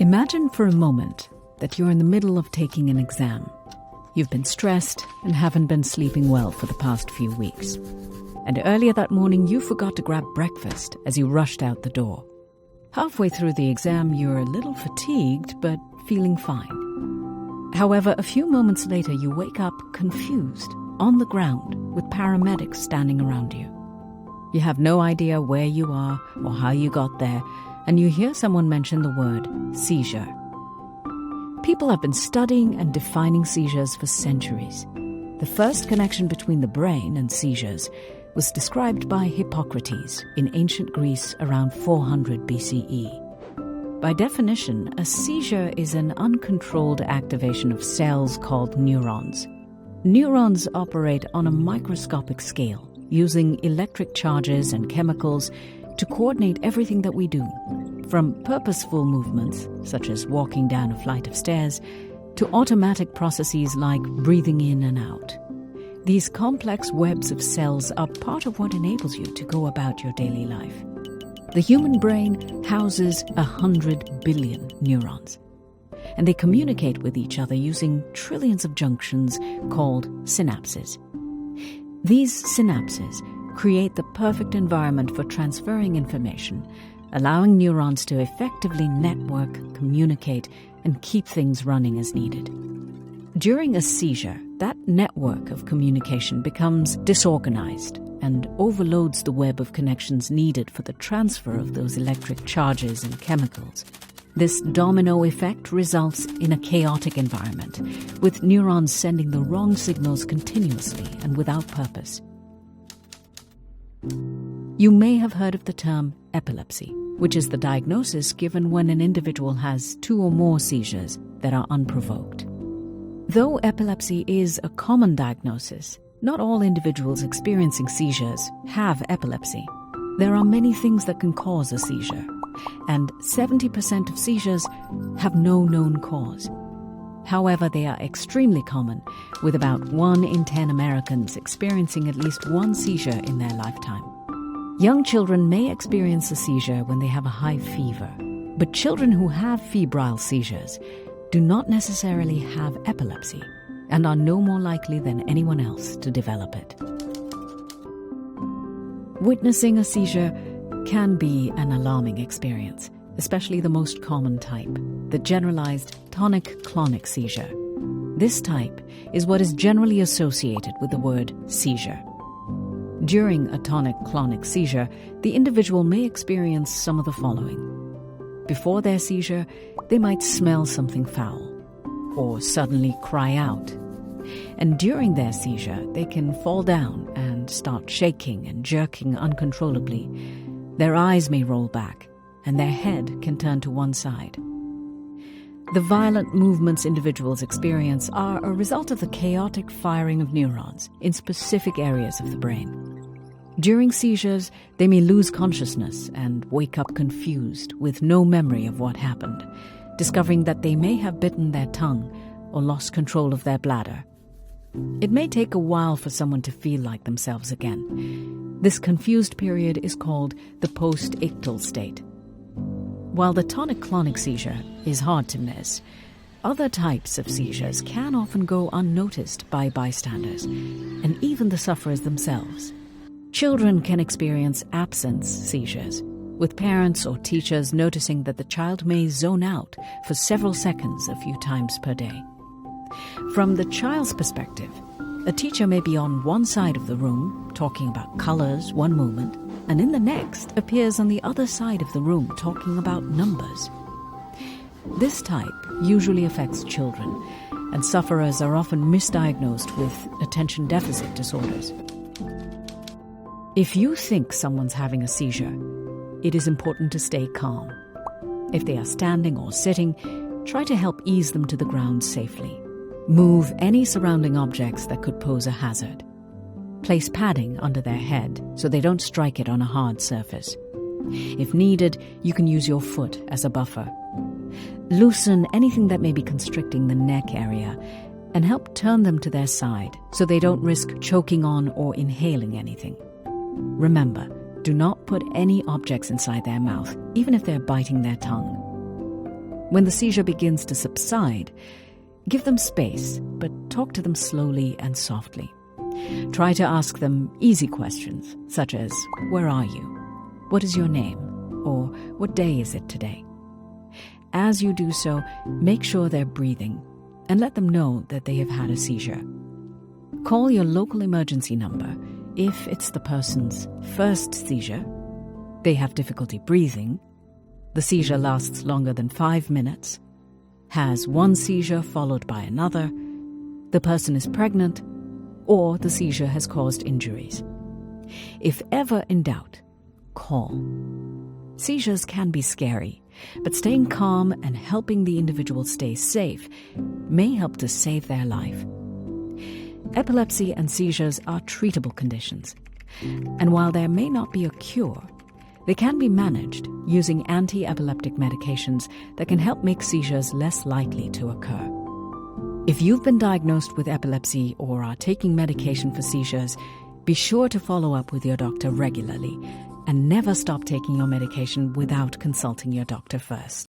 Imagine for a moment that you're in the middle of taking an exam. You've been stressed and haven't been sleeping well for the past few weeks. And earlier that morning, you forgot to grab breakfast as you rushed out the door. Halfway through the exam, you're a little fatigued, but feeling fine. However, a few moments later, you wake up confused, on the ground, with paramedics standing around you. You have no idea where you are or how you got there, and you hear someone mention the word seizure. People have been studying and defining seizures for centuries. The first connection between the brain and seizures was described by Hippocrates in ancient Greece around 400 BCE. By definition, a seizure is an uncontrolled activation of cells called neurons. Neurons operate on a microscopic scale, using electric charges and chemicals to coordinate everything that we do, from purposeful movements, such as walking down a flight of stairs, to automatic processes like breathing in and out. These complex webs of cells are part of what enables you to go about your daily life. The human brain houses 100 billion neurons, and they communicate with each other using trillions of junctions called synapses. These synapses create the perfect environment for transferring information, allowing neurons to effectively network, communicate, and keep things running as needed. During a seizure, that network of communication becomes disorganized and overloads the web of connections needed for the transfer of those electric charges and chemicals. This domino effect results in a chaotic environment, with neurons sending the wrong signals continuously and without purpose. You may have heard of the term epilepsy, which is the diagnosis given when an individual has 2 or more seizures that are unprovoked. Though epilepsy is a common diagnosis, not all individuals experiencing seizures have epilepsy. There are many things that can cause a seizure, and 70% of seizures have no known cause. However, they are extremely common, with about 1 in 10 Americans experiencing at least one seizure in their lifetime. Young children may experience a seizure when they have a high fever, but children who have febrile seizures do not necessarily have epilepsy and are no more likely than anyone else to develop it. Witnessing a seizure can be an alarming experience, especially the most common type, the generalized tonic-clonic seizure. This type is what is generally associated with the word seizure. During a tonic-clonic seizure, the individual may experience some of the following. Before their seizure, they might smell something foul or suddenly cry out. And during their seizure, they can fall down and start shaking and jerking uncontrollably. Their eyes may roll back, and their head can turn to one side. The violent movements individuals experience are a result of the chaotic firing of neurons in specific areas of the brain. During seizures, they may lose consciousness and wake up confused with no memory of what happened, discovering that they may have bitten their tongue or lost control of their bladder. It may take a while for someone to feel like themselves again. This confused period is called the post-ictal state. While the tonic-clonic seizure is hard to miss, other types of seizures can often go unnoticed by bystanders and even the sufferers themselves. Children can experience absence seizures, with parents or teachers noticing that the child may zone out for several seconds a few times per day. From the child's perspective, a teacher may be on one side of the room talking about colors one moment, and in the next appears on the other side of the room talking about numbers. This type usually affects children, and sufferers are often misdiagnosed with attention deficit disorders. If you think someone's having a seizure, it is important to stay calm. If they are standing or sitting, try to help ease them to the ground safely. Move any surrounding objects that could pose a hazard. Place padding under their head so they don't strike it on a hard surface. If needed, you can use your foot as a buffer. Loosen anything that may be constricting the neck area and help turn them to their side so they don't risk choking on or inhaling anything. Remember, do not put any objects inside their mouth, even if they're biting their tongue. When the seizure begins to subside, give them space, but talk to them slowly and softly. Try to ask them easy questions, such as, "Where are you? What is your name?" or "What day is it today?" As you do so, make sure they're breathing and let them know that they have had a seizure. Call your local emergency number if it's the person's first seizure, they have difficulty breathing, the seizure lasts longer than 5 minutes, has one seizure followed by another, the person is pregnant, or the seizure has caused injuries. If ever in doubt, call. Seizures can be scary, but staying calm and helping the individual stay safe may help to save their life. Epilepsy and seizures are treatable conditions, and while there may not be a cure, they can be managed using anti-epileptic medications that can help make seizures less likely to occur. If you've been diagnosed with epilepsy or are taking medication for seizures, be sure to follow up with your doctor regularly and never stop taking your medication without consulting your doctor first.